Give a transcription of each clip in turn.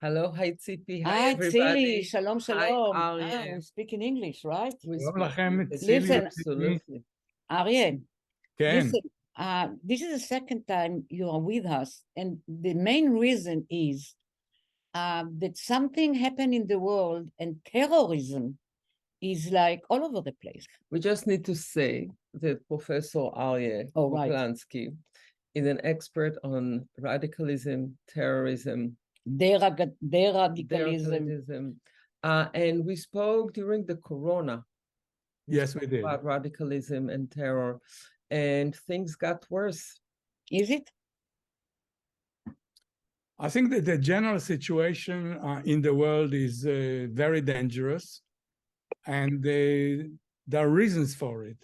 Hello, hi Tzipi, hi Hi, everybody. Tzili, shalom, Hi, shalom. Arie. we speak in English, right? We שלום speak לכם, English. צילי. Listen, Absolutely. Arie, כן, listen, this is the second time you are with us, and the main reason is that something happened in the world, and terrorism is like all over the place. We just need to say that Professor Arie Oh, right. Kruglanski is an expert on radicalism, terrorism, De-Radicalism. and we spoke during the corona. yes, we did. About radicalism and terror, and things got worse. Is it? I think that the general situation in the world is very dangerous, and there are reasons for it.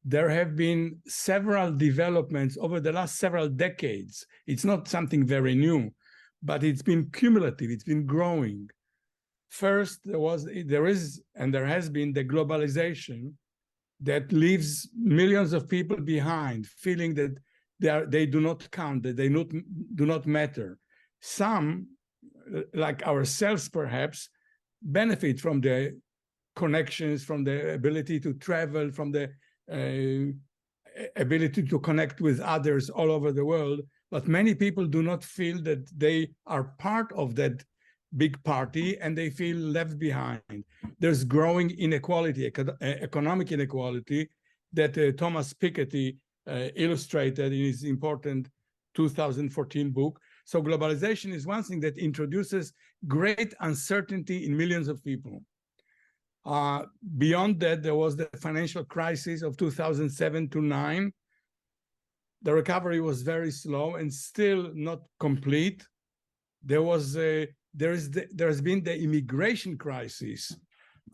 There have been several developments over the last several decades. It's not something very new, but it's been cumulative, it's been growing. First, there is, and there has been the globalization that leaves millions of people behind, feeling that they do not count, that they do not matter. Some, like ourselves perhaps, benefit from the connections, from the ability to travel, from the ability to connect with others all over the world. But many people do not feel that they are part of that big party, and they feel left behind. There's growing inequality, economic inequality, that Thomas Piketty illustrated in his important 2014 book. So globalization is one thing that introduces great uncertainty in millions of people. Beyond that, there was the financial crisis of 2007 to 9. The recovery was very slow and still not complete. There's been the immigration crisis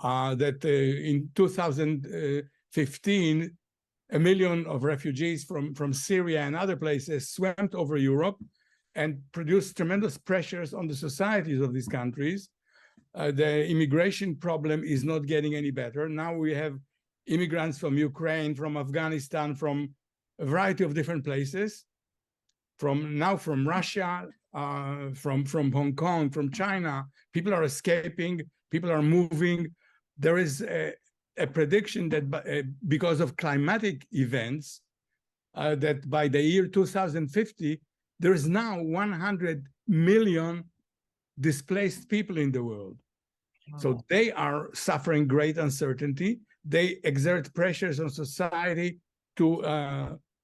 that in 2015, 1 million of refugees from Syria and other places swept over Europe and produced tremendous pressures on the societies of these countries. The immigration problem is not getting any better. Now we have immigrants from Ukraine, from Afghanistan, from a variety of different places, from Russia, from Hong Kong, from China. People are escaping, people are moving. There is a prediction that because of climatic events, that by the year 2050, there is now 100 million displaced people in the world. Wow. So they are suffering great uncertainty. They exert pressures on society to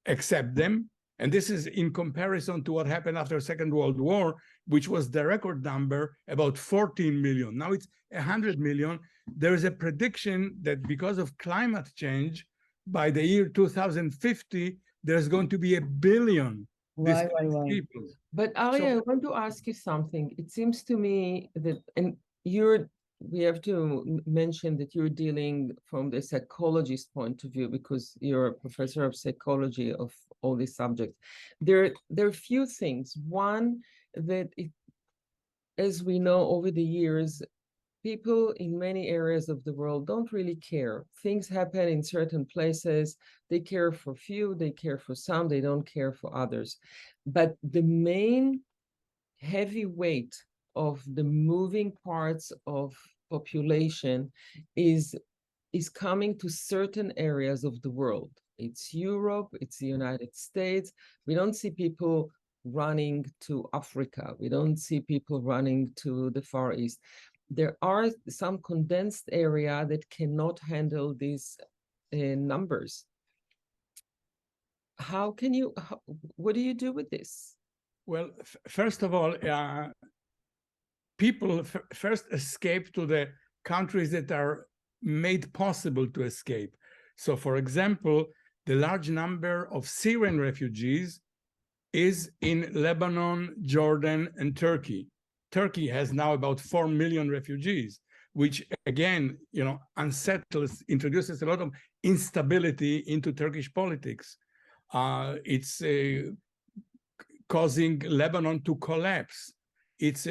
accept them. And this is in comparison to what happened after the Second World War, which was the record number, about 14 million. Now it's 100 million. There is a prediction that because of climate change, by the year 2050, there's going to be 1 billion people. But Arie, I want to ask you something. It seems to me that, and we have to mention that you're dealing from the psychologist point of view, because you're a professor of psychology of all these subjects. There are a few things. One, that as we know over the years, people in many areas of the world don't really care. Things happen in certain places. They care for few, they care for some, they don't care for others. But the main heavy weight of the moving parts of population is coming to certain areas of the world. It's Europe, it's the United States. We don't see people running to Africa. We don't see people running to the Far East. There are some condensed area that cannot handle these numbers. What do you do with this? Well, first of all, people first escape to the countries that are made possible to escape. So, for example, the large number of Syrian refugees is in Lebanon, Jordan, and Turkey. Turkey has now about 4 million refugees, which again, unsettles, introduces a lot of instability into Turkish politics. It's causing Lebanon to collapse. It's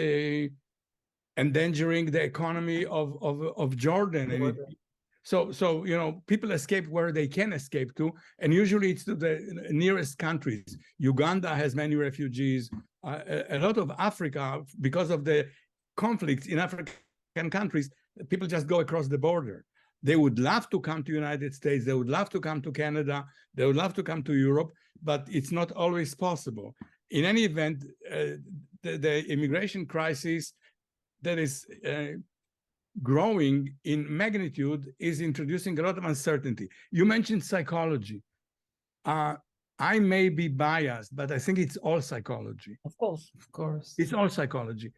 endangering the economy of Jordan. So people escape where they can escape to, and usually it's to the nearest countries. Uganda has many refugees. A lot of Africa, because of the conflicts in African countries, people just go across the border. They would love to come to the United States. They would love to come to Canada. They would love to come to Europe, but it's not always possible. In any event, the immigration crisis that is growing in magnitude is introducing a lot of uncertainty. You mentioned psychology. I may be biased, but I think it's all psychology. Of course. Of course. It's all psychology.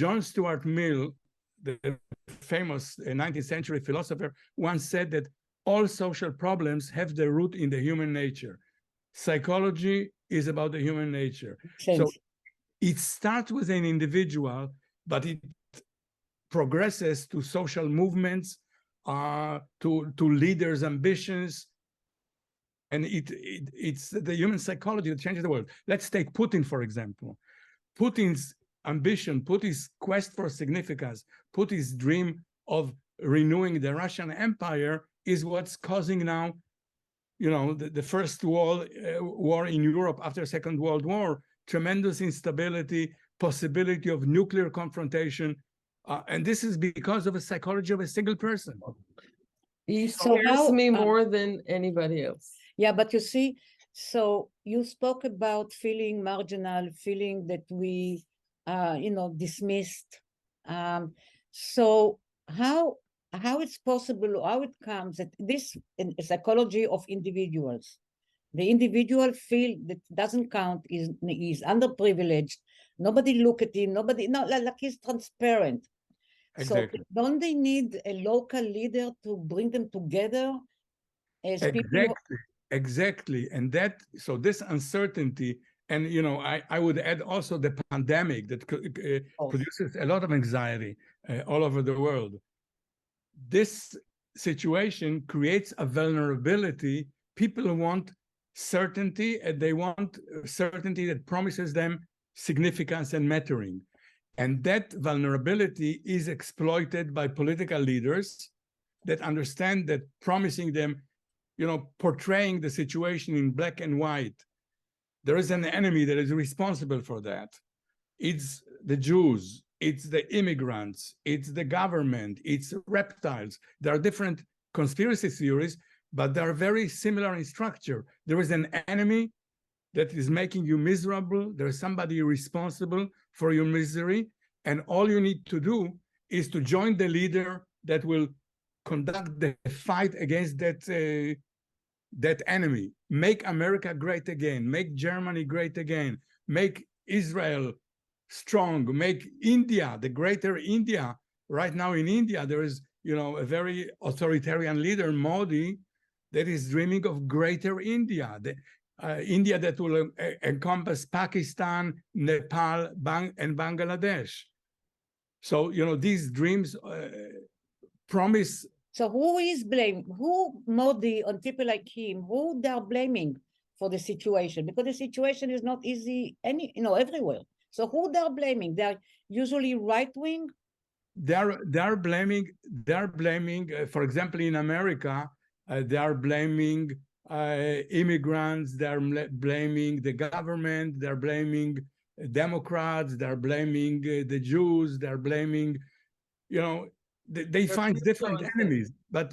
John Stuart Mill, the famous 19th century philosopher, once said that all social problems have their root in the human nature. Psychology is about the human nature. So it starts with an individual, but it progresses to social movements, to leaders' ambitions, and it's the human psychology that changes the world. Let's take Putin, for example. Putin's ambition, Putin's quest for significance, Putin's dream of renewing the Russian Empire is what's causing now, you know, the first war in Europe after the Second World War, tremendous instability, possibility of nuclear confrontation, and this is because of a psychology of a single person. He scares me more than anybody else. Yeah, but you see, so you spoke about feeling marginal, feeling that we, dismissed. So how it's possible, how it comes that this psychology of individuals, the individual feel that doesn't count, is underprivileged. Nobody look at him. Nobody, no, like he's transparent. Exactly. So don't they need a local leader to bring them together as people? Exactly. And so this uncertainty, and I would add also the pandemic that produces a lot of anxiety all over the world. This situation creates a vulnerability. People want certainty, and they want certainty that promises them significance and mattering. And that vulnerability is exploited by political leaders that understand that promising them, portraying the situation in black and white, there is an enemy that is responsible for that. It's the Jews, it's the immigrants, it's the government, it's reptiles. There are different conspiracy theories, but they are very similar in structure. There is an enemy that is making you miserable. There is somebody responsible for your misery. And all you need to do is to join the leader that will conduct the fight against that enemy. Make America great again. Make Germany great again. Make Israel strong. Make India, the greater India. Right now in India, there is, a very authoritarian leader, Modi, that is dreaming of greater India. India that will encompass Pakistan, Nepal, and Bangladesh. So, these dreams promise. So who is blamed? Who Modi and people like him, who they are blaming for the situation? Because the situation is not easy everywhere. So who they are blaming? They are usually right-wing? They're blaming, for example, in America, they are blaming immigrants, they're blaming the government, they're blaming Democrats, they're blaming the Jews, they're blaming, they find different enemies, but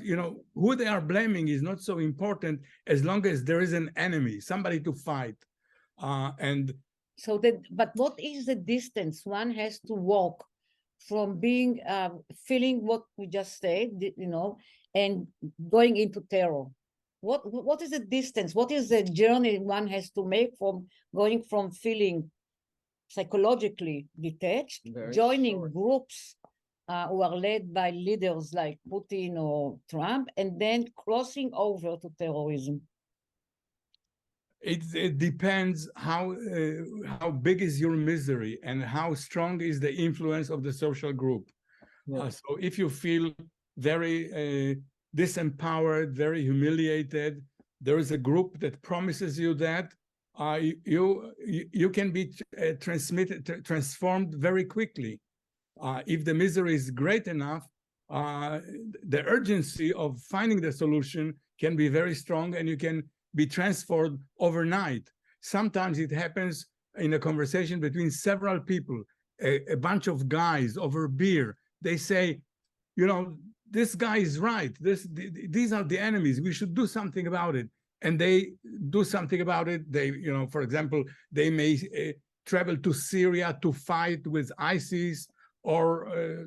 who they are blaming is not so important as long as there is an enemy, somebody to fight. But what is the distance one has to walk from being feeling what we just said, and going into terror? What is the distance? What is the journey one has to make from going from feeling psychologically detached, joining groups who are led by leaders like Putin or Trump, and then crossing over to terrorism? It depends how big is your misery and how strong is the influence of the social group. So if you feel very disempowered, very humiliated, there is a group that promises you that you can be transformed very quickly. If the misery is great enough, the urgency of finding the solution can be very strong, and you can be transformed overnight. Sometimes it happens in a conversation between several people. a bunch of guys over beer. They say, you know, this guy is right. These are the enemies. We should do something about it. And they do something about it. They, you know, for example, they may travel to Syria to fight with ISIS or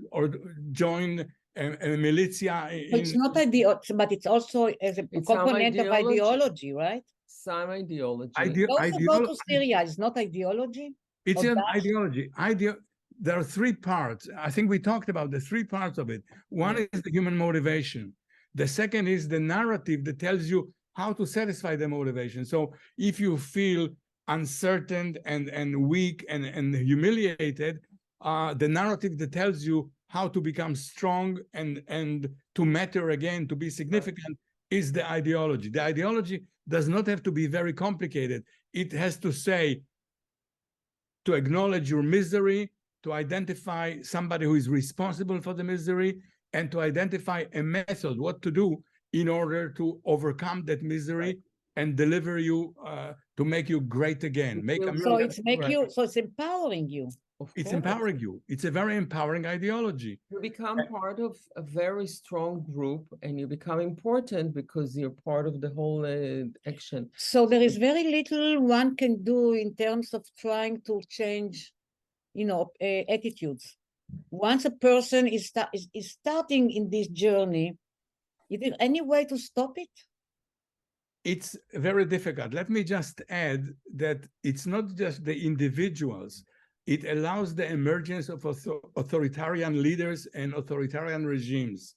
join a militia. It's not but it's also as a component of ideology, right? Some ideology. Also go to Syria is not ideology. It's an ideology. There are three parts. I think we talked about the three parts of it. One is the human motivation. The second is the narrative that tells you how to satisfy the motivation. So if you feel uncertain and weak and humiliated, the narrative that tells you how to become strong and to matter again, to be significant, is the ideology. The ideology does not have to be very complicated. It has to say, to acknowledge your misery, to identify somebody who is responsible for the misery, and to identify a method, what to do in order to overcome that misery and deliver you, to make you great again. So it's empowering you. It's empowering you. It's a very empowering ideology. You become part of a very strong group, and you become important because you're part of the whole action. So there is very little one can do in terms of trying to change, you know, attitudes. Once a person is starting in this journey, is there any way to stop it? It's very difficult. Let me just add that it's not just the individuals. It allows the emergence of authoritarian leaders and authoritarian regimes.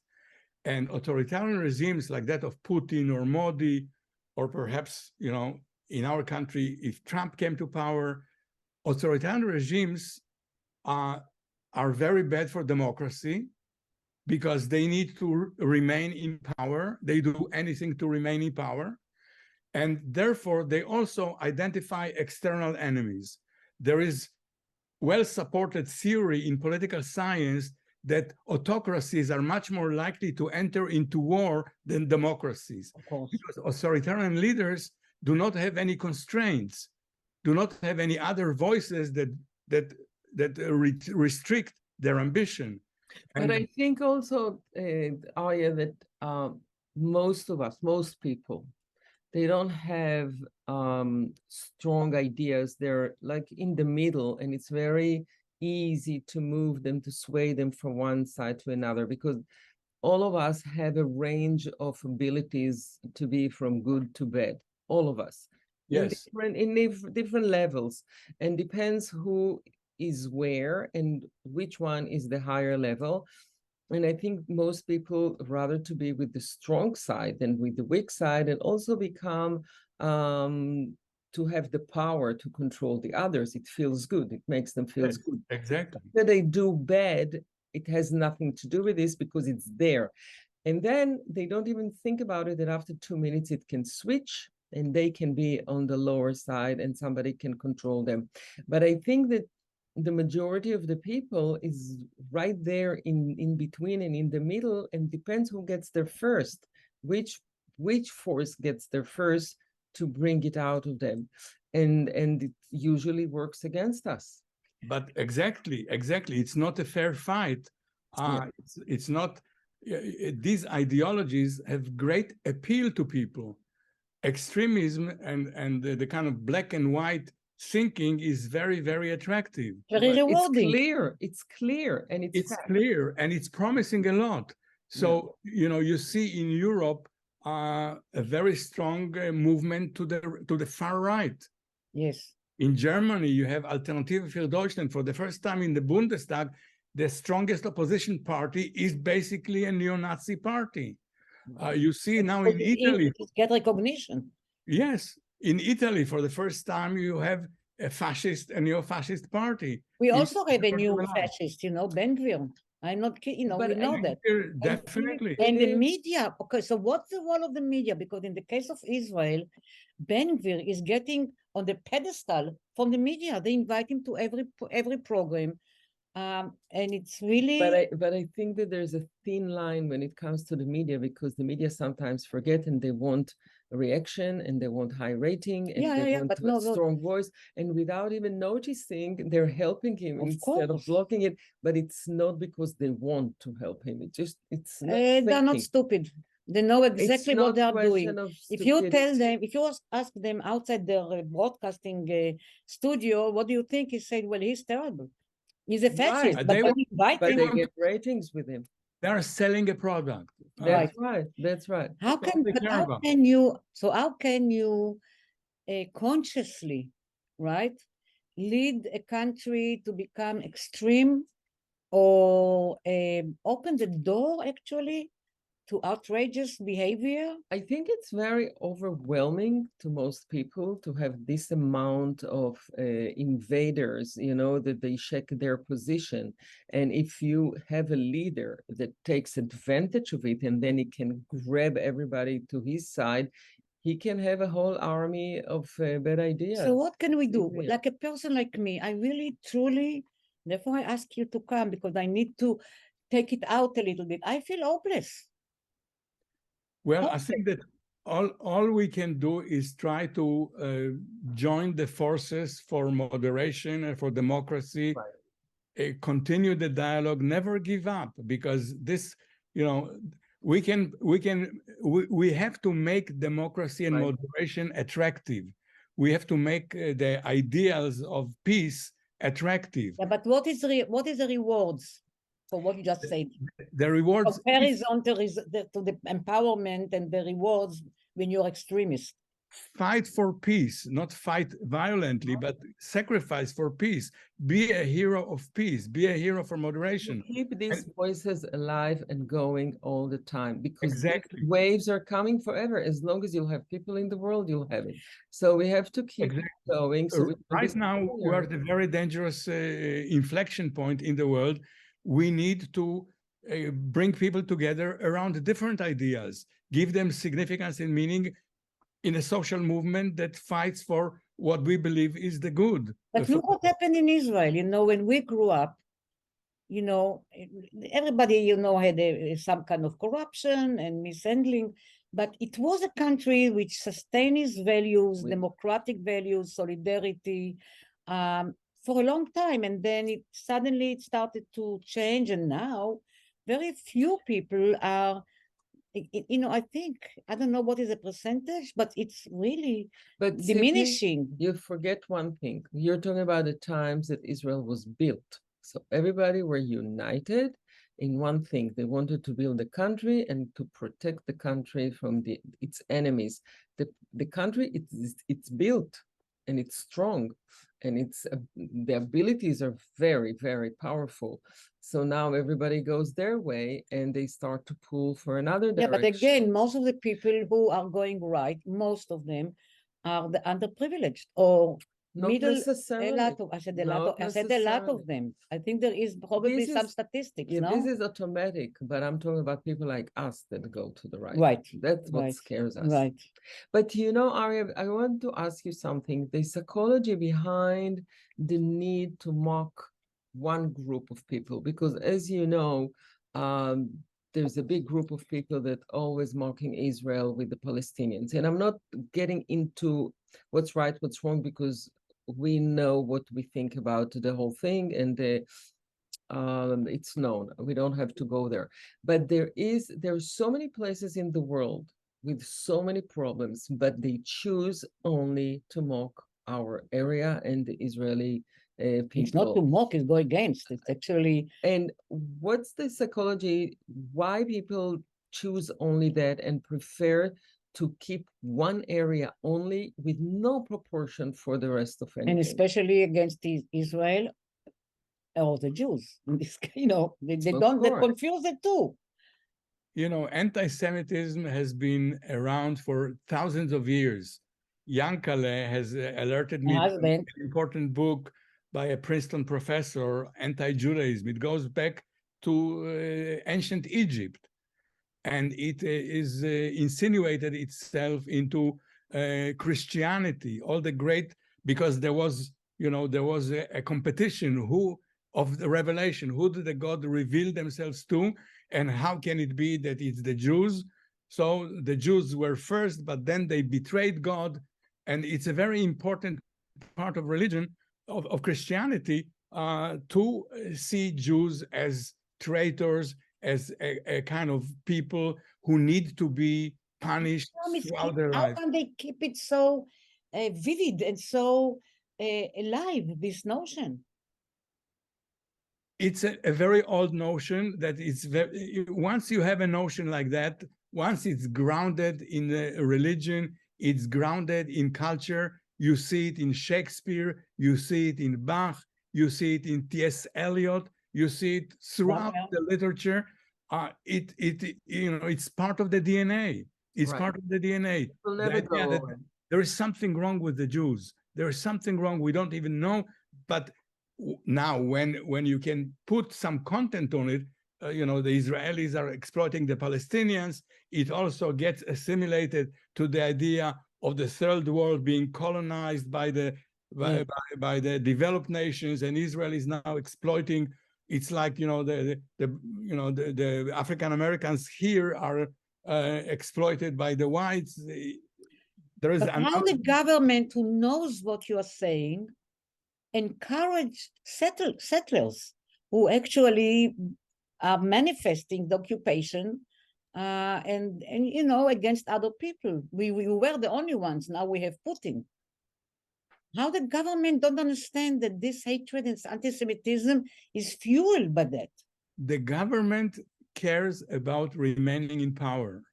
And authoritarian regimes like that of Putin or Modi, or perhaps, you know, in our country, if Trump came to power, authoritarian regimes are very bad for democracy because they need to remain in power. They do anything to remain in power. And therefore, they also identify external enemies. There is well-supported theory in political science that autocracies are much more likely to enter into war than democracies. Of course. Because authoritarian leaders do not have any constraints, do not have any other voices that restrict their ambition. But I think also, Arie, that most of us, most people, they don't have strong ideas. They're like in the middle, and it's very easy to move them, to sway them from one side to another, because all of us have a range of abilities to be from good to bad, all of us. Yes. In different levels, and depends who is where and which one is the higher level. And I think most people rather to be with the strong side than with the weak side, and also become to have the power to control the others. It feels good. It makes them feel good. Exactly. That they do bad, it has nothing to do with this because it's there. And then they don't even think about it, that after 2 minutes it can switch and they can be on the lower side and somebody can control them. But I think that the majority of the people is right there in between and in the middle, and depends who gets there first, which force gets there first to bring it out of them, and it usually works against us. But exactly, it's not a fair fight. It's not. These ideologies have great appeal to people. Extremism and the kind of black and white thinking is very, very attractive. Very rewarding. It's clear, and it's clear, and it's promising a lot. So, you know, you see in Europe a very strong movement to the far right. Yes. In Germany, you have Alternative für Deutschland. For the first time in the Bundestag, the strongest opposition party is basically a neo-Nazi party. You see now in Italy. Get recognition. Yes. In Italy, for the first time, you have a neo-fascist party. We also have a new fascist, you know, Ben-Gvir. I'm not kidding, you know, we know that. Definitely. And the media, okay, so what's the role of the media? Because in the case of Israel, Ben-Gvir is getting on the pedestal from the media. They invite him to every program. And it's really But I think that there's a thin line when it comes to the media, because the media sometimes forget and they want a reaction and they want high rating and they want but a no, strong voice, and without even noticing, they're helping him Of instead of course. blocking it. But it's not because they want to help him. It's not they're not thinking. stupid. They know It's exactly not what they are question doing. of If you tell stupidity. them, if you ask them outside their broadcasting studio, what do you think? He said, well, he's terrible. He's a fascist, Right. but They when want- you invite But him, they want get ratings with him. They are selling a product. That's right. That's right. how That's all can they but care how about. can you how can you consciously, right, lead a country to become extreme or open the door actually to outrageous behavior? I think it's very overwhelming to most people to have this amount of invaders, you know, that they check their position. And if you have a leader that takes advantage of it and then he can grab everybody to his side, he can have a whole army of bad ideas. So what can we do? Yeah. Like a person like me, I really, truly, therefore I ask you to come because I need to take it out a little bit. I feel hopeless. Well, I think that all we can do is try to join the forces for moderation and for democracy, continue the dialogue, never give up, because this, you know, we have to make democracy and moderation attractive. We have to make the ideals of peace attractive. Yeah, but what is the rewards for what you just said? The rewards Comparison to the empowerment and the rewards when you're extremist. Fight for peace, not fight violently, but sacrifice for peace. Be a hero of peace. Be a hero for moderation. Keep these voices alive and going all the time, because Exactly. waves are coming forever. As long as you'll have people in the world, you'll have it. So we have to keep going. So right now, we're at a very dangerous inflection point in the world. We need to bring people together around different ideas, give them significance and meaning in a social movement that fights for what we believe is the good. But look what happened in Israel. You know, when we grew up, you know, everybody, you know, had some kind of corruption and mishandling, but it was a country which sustained its values, democratic values, solidarity, for a long time. And then it suddenly started to change. And now very few people are, you know, I think, I don't know what is the percentage, but it's really diminishing. Tzipi, you forget one thing. You're talking about the times that Israel was built. So everybody were united in one thing. They wanted to build a country and to protect the country from its enemies. The country, it's built and it's strong, and the abilities are very, very powerful. So now everybody goes their way and they start to pull for another direction. Yeah, but again, most of the people who are going right, most of them are the underprivileged or middle. Necessarily. I said a lot of them. I think there is probably some statistics. Yeah, no? This is automatic, but I'm talking about people like us that go to the right. Right. That's what scares us. Right. But you know, Arie, I want to ask you something. The psychology behind the need to mock one group of people, because as you know, there's a big group of people that always mocking Israel with the Palestinians. And I'm not getting into what's right, what's wrong, because we know what we think about the whole thing, and it's known. We don't have to go there. But there's so many places in the world with so many problems, but they choose only to mock our area and the Israeli people. It's not to mock, it's go against. It's actually. And what's the psychology? Why people choose only that and prefer to keep one area only with no proportion for the rest of anything? And especially against Israel or the Jews. You know, they confuse the two. You know, anti-Semitism has been around for thousands of years. Yankale has alerted me to an important book by a Princeton professor, Anti-Judaism. It goes back to ancient Egypt, and it is insinuated itself into Christianity. All the great, because there was a competition who of the revelation. Who did the God reveal themselves to, and how can it be that it's the Jews? So the Jews were first, but then they betrayed God, and it's a very important part of religion, of Christianity, to see Jews as traitors, as a kind of people who need to be punished throughout their How life. can they keep it so vivid and so alive, this notion? It's a very old notion that it's very, once you have a notion like that, once it's grounded in a religion, it's grounded in culture. You see it in Shakespeare, you see it in Bach, you see it in T.S. Eliot, you see it throughout the literature. It's part of the DNA. It's part of the DNA. It will never go away. There is something wrong with the Jews. There is something wrong. We don't even know. But now, when you can put some content on it, the Israelis are exploiting the Palestinians. It also gets assimilated to the idea of the third world being colonized by the developed nations, and Israel is now exploiting. It's like the African Americans here are exploited by the whites. There is how the government, who knows what you are saying, encourage settlers who actually are manifesting the occupation and against other people. We were the only ones. Now we have Putin. How the government don't understand that this hatred and anti-Semitism is fueled by that? The government cares about remaining in power.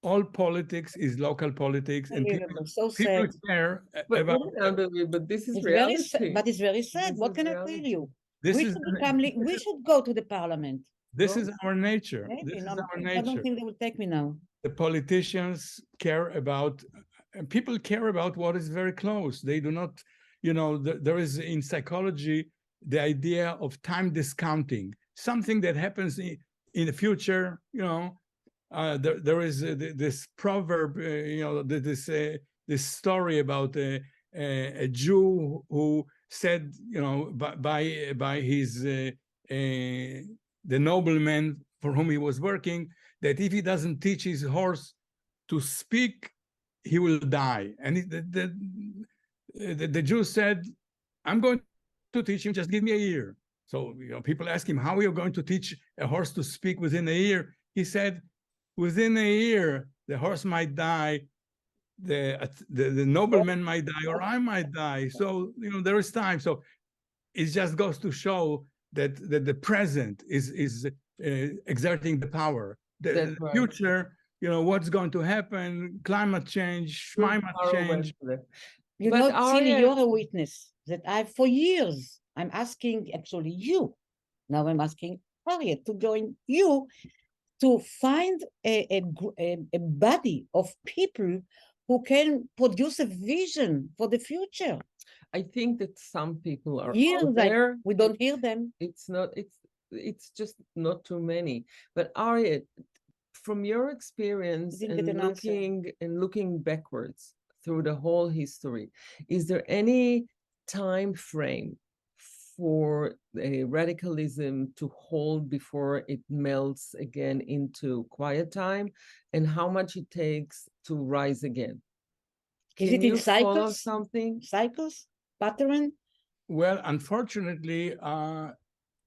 All politics is local politics, and people care about. But this is reality. But it's very sad. What can I tell you? We should go to the parliament. This is our nature. Maybe, this is our nature. I don't think they will take me now. The politicians care about, and people care about what is very close. They do not, there is in psychology the idea of time discounting. Something that happens in the future, there is this proverb, this story about a Jew who said, by his the nobleman for whom he was working, that if he doesn't teach his horse to speak, he will die. And the Jew said, "I'm going to teach him. Just give me a year." So people ask him, "How are you going to teach a horse to speak within a year?" He said, "Within a year, the horse might die, the nobleman might die, or I might die. So there is time." So it just goes to show that the present is exerting the power. The future, what's going to happen? Climate change, change. Tzili, you're a witness that for years I'm asking actually you. Now I'm asking Arie to join you to find a body of people who can produce a vision for the future. I think that some people are out there. We don't hear them. It's just not too many. But Arie, from your experience and looking backwards through the whole history, is there any time frame for radicalism to hold before it melts again into quiet time, and how much it takes to rise again? Is it in cycles? Something? Cycles? Pattern? Well, unfortunately,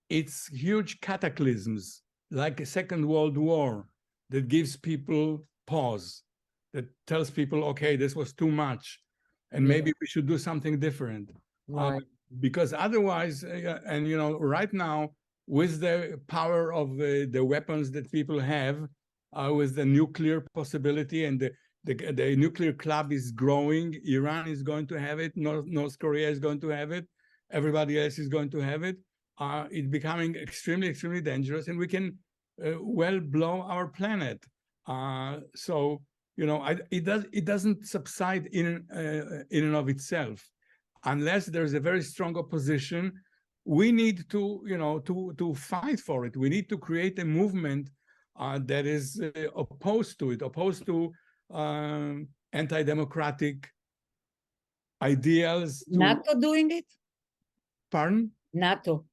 it's huge cataclysms, like a Second World War, that gives people pause, that tells people, okay, this was too much, and maybe we should do something different. Right. Because otherwise, right now, with the power of the weapons that people have, with the nuclear possibility, and the nuclear club is growing, Iran is going to have it, North Korea is going to have it, everybody else is going to have it. It's becoming extremely, extremely dangerous, and we can well blow our planet. So it doesn't subside in and of itself. Unless there's a very strong opposition, we need to fight for it. We need to create a movement that is opposed to it, opposed to anti-democratic ideals. NATO doing it? Pardon? NATO.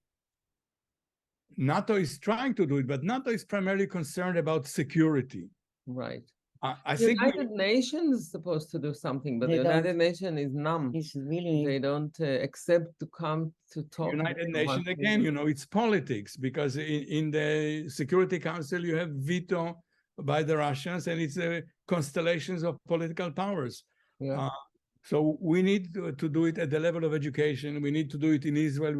NATO is trying to do it, but NATO is primarily concerned about security. Right. I The think United Nations is supposed to do something, but They the don't. United Nations is numb. It's really They don't accept to come to talk. United with Nations, one again, you know, it's politics, because in the Security Council, you have veto by the Russians, and it's constellations of political powers. Yeah. So we need to do it at the level of education. We need to do it in Israel.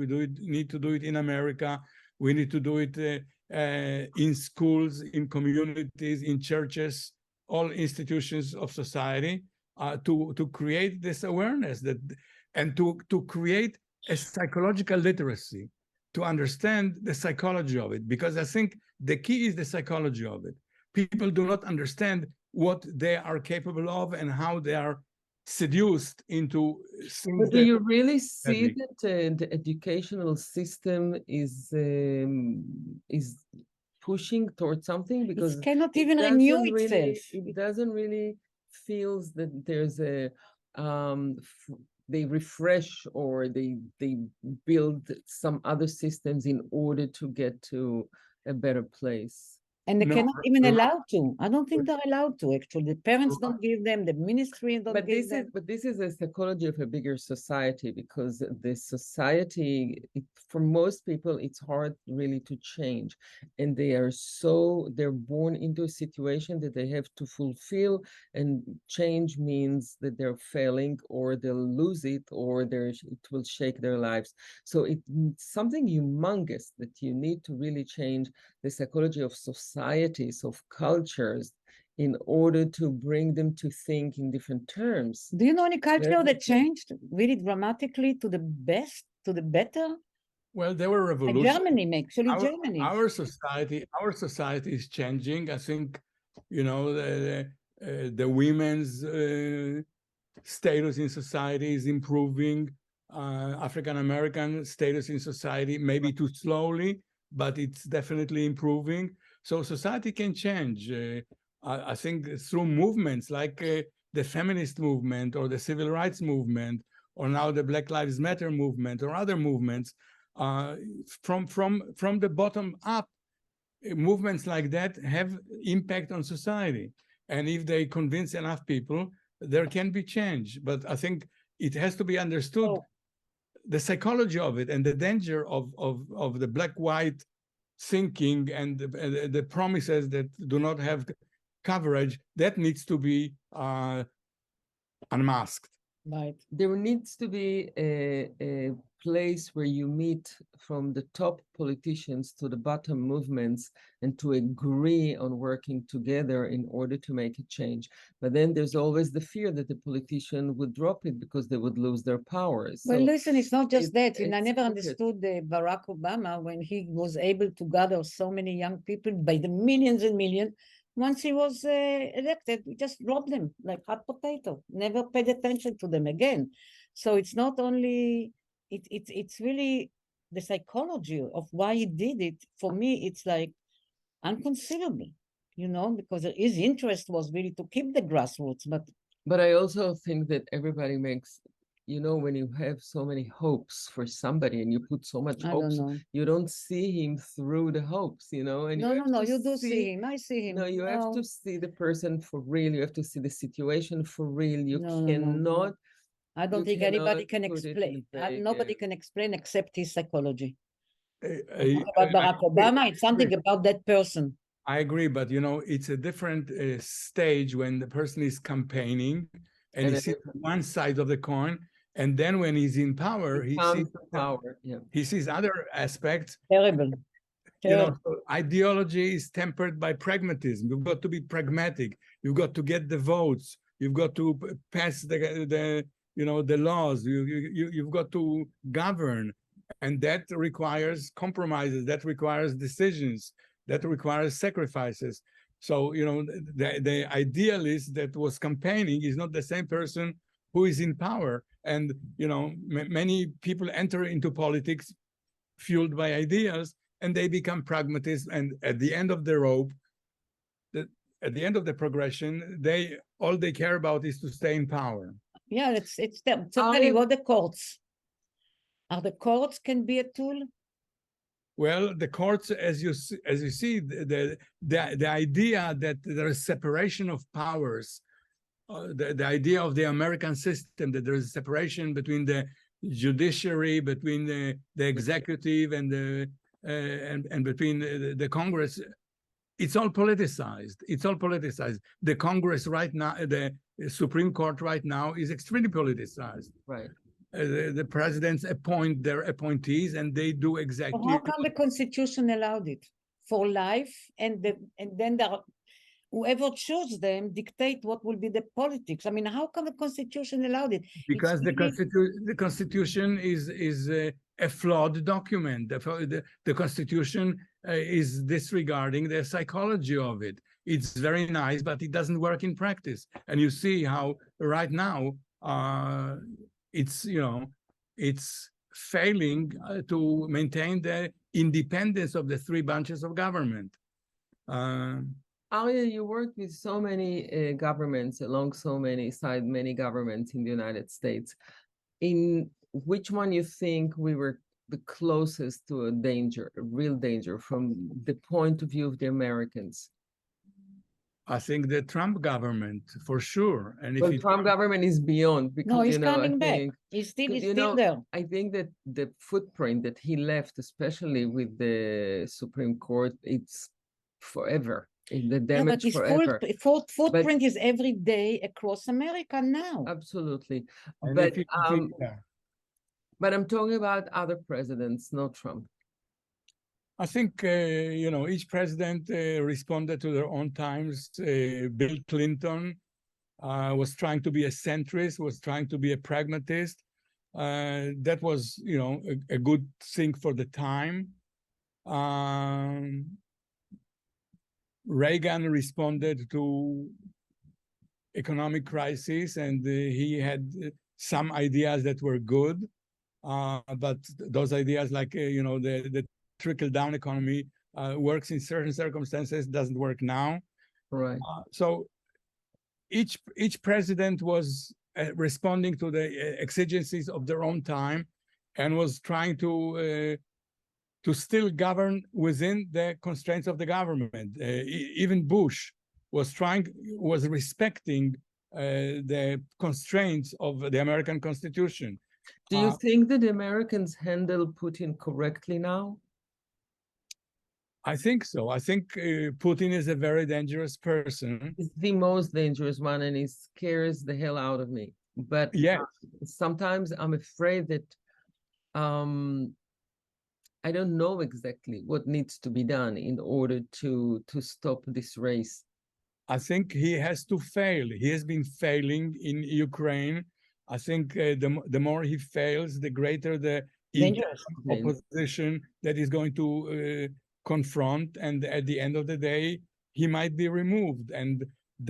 Need to do it in America. We need to do it in schools, in communities, in churches, all institutions of society, to create this awareness and to create a psychological literacy, to understand the psychology of it. Because I think the key is the psychology of it. People do not understand what they are capable of and how they are seduced into things. But do you really see that the educational system is pushing towards something? Because it cannot it even renew doesn't really, itself. it doesn't really feels that there's a they refresh or they build some other systems in order to get to a better place. And they No, cannot even right. allow to. I don't think they're allowed to, actually. The parents don't give them, the ministry don't give them. But this is a psychology of a bigger society, because the society, for most people, it's hard really to change. And they're born into a situation that they have to fulfill, and change means that they're failing, or they'll lose it, or it will shake their lives. So it's something humongous that you need to really change the psychology of societies, of cultures, in order to bring them to think in different terms. Do you know any culture that changed really dramatically to the best, to the better? Well, there were Like revolutions. Germany, actually, Germany. Our society is changing. I think, you know, the women's status in society is improving. African American status in society, maybe too slowly, but it's definitely improving. So society can change. I think through movements like the feminist movement or the civil rights movement, or now the Black Lives Matter movement or other movements, from the bottom up, movements like that have impact on society. And if they convince enough people, there can be change. But I think it has to be understood, the psychology of it and the danger of the black-white thinking and the promises that do not have coverage, that needs to be unmasked. Right. There needs to be a place where you meet from the top politicians to the bottom movements, and to agree on working together in order to make a change. But then there's always the fear that the politician would drop it because they would lose their powers. Well, listen, it's not just that. I it's never understood Barack Obama when he was able to gather so many young people by the millions and millions. Once he was elected, he just dropped them like hot potato, never paid attention to them again. So it's not only, it's really the psychology of why he did it. For me, it's like inconceivable, you know, because his interest was really to keep the grassroots. But I also think that everybody makes, you know, when you have so many hopes for somebody and you put so much hopes, you don't see him through the hopes, you know. And no, you do see him. I see him. No, you have to see the person for real. You have to see the situation for real. You cannot. No. I don't think anybody can explain. Nobody can explain except his psychology. About Barack Obama, it's something about that person. I agree, but you know, it's a different stage when the person is campaigning and he sees one side of the coin, and then when he's in power, he sees power. Yeah. He sees other aspects. Terrible. You know, so ideology is tempered by pragmatism. You've got to be pragmatic. You've got to get the votes. You've got to pass the laws. You've got to govern, and that requires compromises. That requires decisions. That requires sacrifices. So, you know, the idealist that was campaigning is not the same person who is in power. And, you know, many people enter into politics fueled by ideas, and they become pragmatists. And at the end of the rope, at the end of the progression, all they care about is to stay in power. Yeah, it's totally what the courts. Are the courts can be a tool? Well, the courts, as you see, the idea that there is separation of powers, the idea of the American system, that there is a separation between the judiciary, between the executive, and between the Congress. It's all politicized. It's all politicized. The Congress right now, the Supreme Court right now, is extremely politicized. Right. The presidents appoint their appointees, and they do exactly. How come the Constitution allowed it for life, and then whoever chose them dictate what will be the politics? I mean, how come the Constitution allowed it? Because the Constitution is a flawed document. The Constitution is disregarding the psychology of it. It's very nice, but it doesn't work in practice. And you see how right now it's failing to maintain the independence of the three branches of government. Arie, you worked with so many governments, along many governments in the United States. In which one you think we were the closest to a danger, a real danger, from the point of view of the Americans? I think the Trump government, for sure. And if well, Trump government is beyond, because no, he's you know, coming I back. think, He's still know, there. I think that the footprint that he left, especially with the Supreme Court, it's forever. The damage forever. Footprint is every day across America now. Absolutely. And But I'm talking about other presidents, not Trump. I think, each president responded to their own times. Bill Clinton was trying to be a centrist, was trying to be a pragmatist. That was, a good thing for the time. Reagan responded to economic crisis, and he had some ideas that were good, but those ideas, like the trickle-down economy, works in certain circumstances, doesn't work now. Right. So each president was responding to the exigencies of their own time, and was trying to still govern within the constraints of the government. Even Bush was respecting the constraints of the American Constitution. Do you think that the Americans handle Putin correctly now? I think so. I think Putin is a very dangerous person. He's the most dangerous one, and he scares the hell out of me. But yes, sometimes I'm afraid that I don't know exactly what needs to be done in order to stop this race. I think he has to fail. He has been failing in Ukraine. I think the more he fails, the greater the opposition that is going to confront. And at the end of the day, he might be removed. And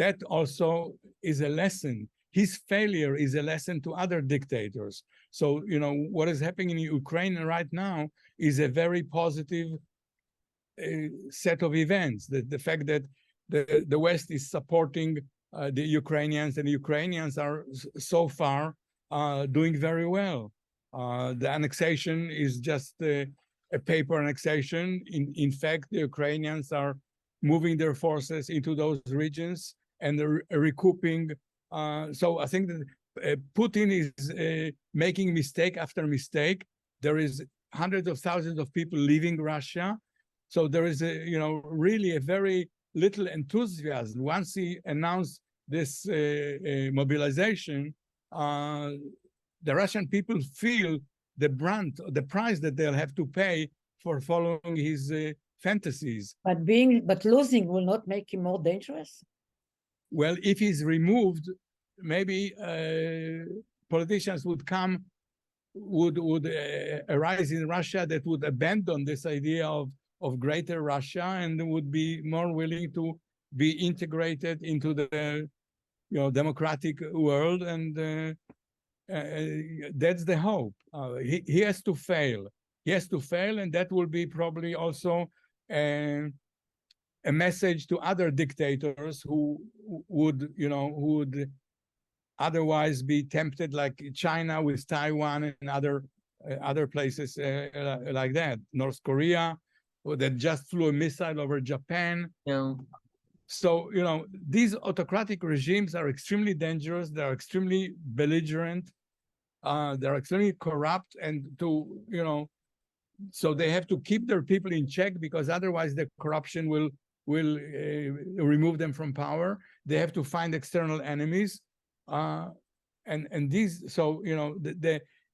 that also is a lesson. His failure is a lesson to other dictators. So, what is happening in Ukraine right now is a very positive set of events. The fact that the West is supporting the Ukrainians, and the Ukrainians are so far doing very well. The annexation is just a paper annexation. In fact, the Ukrainians are moving their forces into those regions and recouping. So I think that Putin is making mistake after mistake. There is hundreds of thousands of people leaving Russia. So there is really a very little enthusiasm. Once he announced this mobilization, the Russian people feel the price that they'll have to pay for following his fantasies. But losing will not make him more dangerous? Well, if he's removed, maybe politicians would arise in Russia that would abandon this idea of greater Russia, and would be more willing to be integrated into the democratic world. And that's the hope. He has to fail. He has to fail, and that will be probably also a message to other dictators who would otherwise be tempted, like China with Taiwan and other other places like that. North Korea, that just flew a missile over Japan. Yeah. So, these autocratic regimes are extremely dangerous. They're extremely belligerent. They're extremely corrupt, and so they have to keep their people in check, because otherwise the corruption will remove them from power. They have to find external enemies, and these. So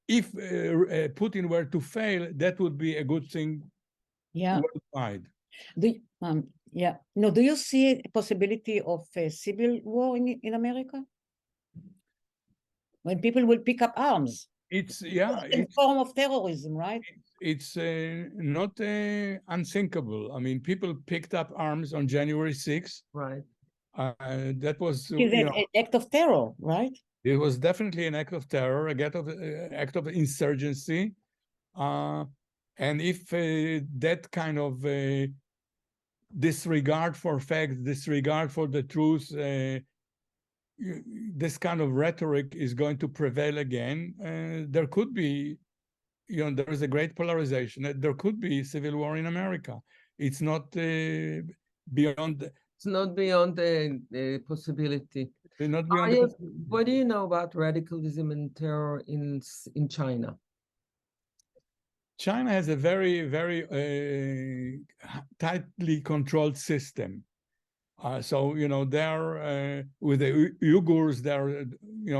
if Putin were to fail, that would be a good thing. Yeah. Worldwide. Yeah. No. Do you see a possibility of a civil war in America? When people will pick up arms? It's a form of terrorism, right? It's not unthinkable. I mean, people picked up arms on January 6th. Right. That was an act of terror, right? It was definitely an act of terror, an act of insurgency. And if that kind of disregard for facts, disregard for the truth, this kind of rhetoric is going to prevail again, there could be, there is a great polarization. There could be civil war in America. It's not beyond. It's not beyond the possibility. Not beyond what do you know about radicalism and terror in China? China has a very, very tightly controlled system. So, they're with the Uyghurs, they're,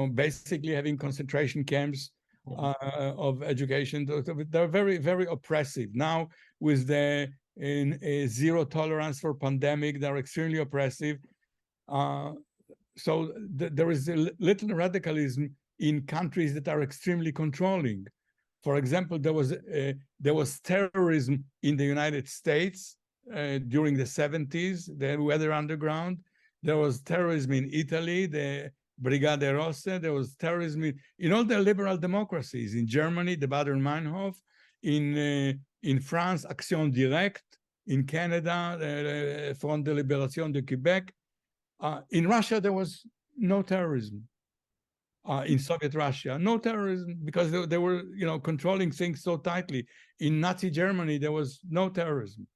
basically having concentration camps of education. They're very, very oppressive. Now, with the zero tolerance for pandemic, they're extremely oppressive. So there is a little radicalism in countries that are extremely controlling. For example, there was terrorism in the United States during the 70s, the Weather Underground. There was terrorism in Italy, the Brigade Rosse. There was terrorism in all the liberal democracies. In Germany, the Baader-Meinhof. In France, Action Directe. In Canada, Front de Libération de Québec. In Russia, there was no terrorism. In Soviet Russia, no terrorism, because they were, controlling things so tightly. In Nazi Germany, there was no terrorism.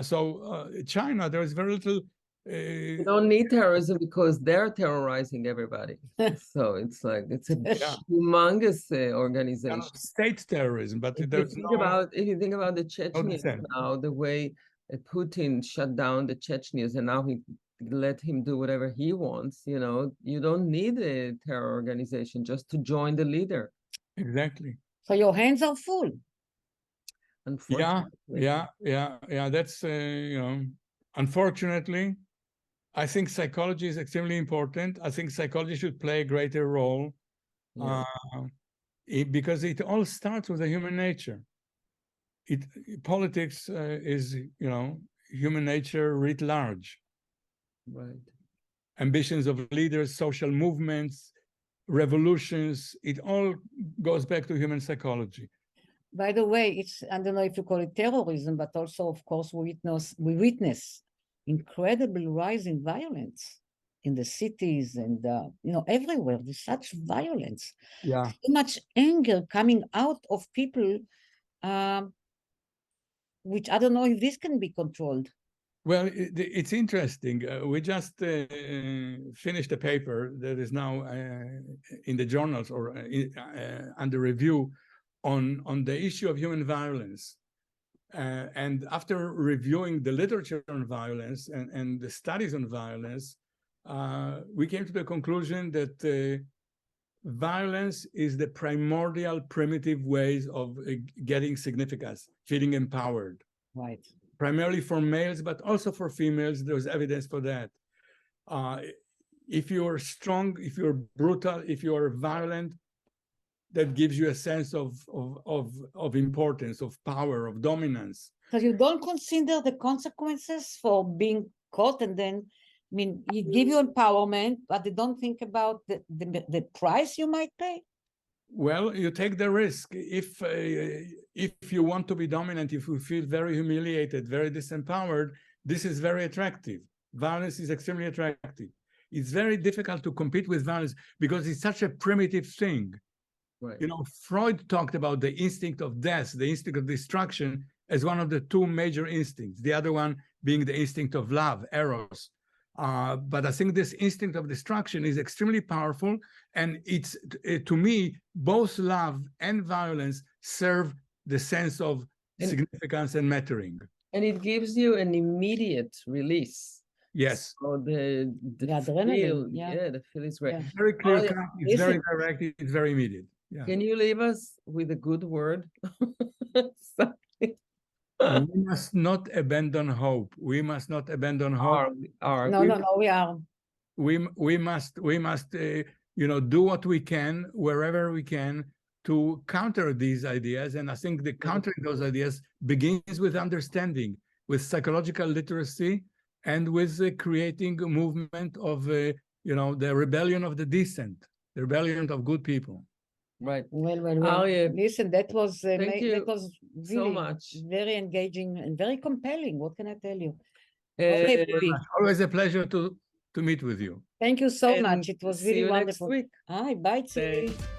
So China, there is very little. You don't need terrorism because they're terrorizing everybody. So it's like it's a humongous organization. Kind of state terrorism, but if you think about the Chechens now, the way Putin shut down the Chechens, and now he let him do whatever he wants. You don't need a terror organization just to join the leader. Exactly. So your hands are full. Unfortunately. Yeah. That's unfortunately, I think psychology is extremely important. I think psychology should play a greater role, because it all starts with the human nature. Politics is human nature writ large. Right. Ambitions of leaders, social movements, revolutions, it all goes back to human psychology. By the way, I don't know if you call it terrorism, but also, of course, we witness incredible rise in violence in the cities and, everywhere. There's such violence. Yeah. So much anger coming out of people, which I don't know if this can be controlled. Well, it's interesting. We just finished a paper that is now in the journals or under review on the issue of human violence. And after reviewing the literature on violence and the studies on violence, we came to the conclusion that violence is the primordial primitive ways of getting significance, feeling empowered. Right. Primarily for males, but also for females. There's evidence for that. If you're strong, if you're brutal, if you're violent, that gives you a sense of importance, of power, of dominance. Because you don't consider the consequences for being caught, and then, it give you empowerment, but they don't think about the price you might pay. Well, you take the risk. If you want to be dominant, if you feel very humiliated, very disempowered, this is very attractive. Violence is extremely attractive. It's very difficult to compete with violence because it's such a primitive thing. Right. You know, Freud talked about the instinct of death, the instinct of destruction, as one of the two major instincts, the other one being the instinct of love, eros. But I think this instinct of destruction is extremely powerful, and it's, to me, both love and violence serve the sense of significance and mattering. And it gives you an immediate release. Yes. So the adrenaline, feel, yeah. the feel is great. Yeah. Very clear Arie, cut, it's very direct, it's very immediate. Yeah. Can you leave us with a good word? Something. We must not abandon hope. We must not abandon hope. No, we are. We must you know, do what we can wherever we can to counter these ideas. And I think the countering those ideas begins with understanding, with psychological literacy, and with creating a movement of you know, the rebellion of the decent, the rebellion of good people. Right. Well. Arie, Listen, that was thank you that was so really much. very engaging and very compelling. What can I tell you? Okay, Bobby. Always a pleasure to meet with you. Thank you so And much. It was see really you wonderful. next week. Hi, bye, Tzili. Bye.